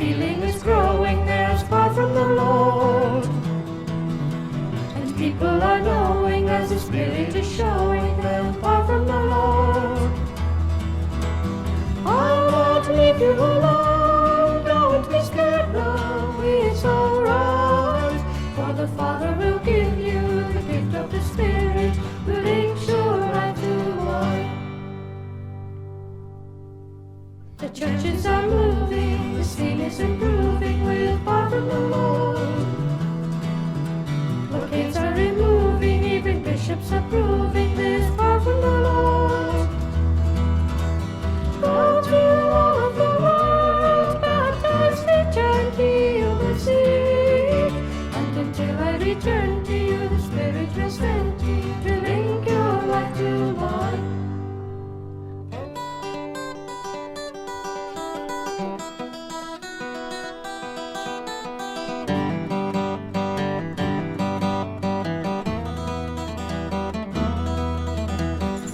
feeling is growing, there's far from the Lord. And people are knowing as the Spirit is showing, they're far from the Lord. I won't leave you alone, don't be scared now, it's alright. For the Father will give you the gift of the Spirit, will link your life to mine. The churches are moving, the scene is improving, we're far from the Lord. Blockades are removing, even bishops approving, this far from the Lord. Go to all of the world, baptize, return, heal the sick. And until I return to you, the Spirit will send you to link your life to mine.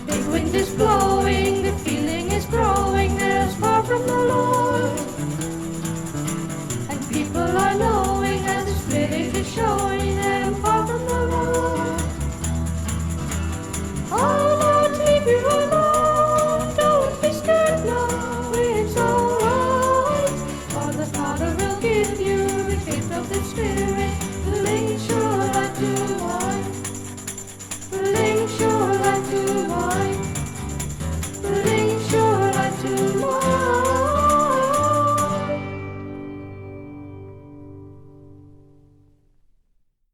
Big wind is blowing, the feeling is growing, there's far from the Lord. And people are not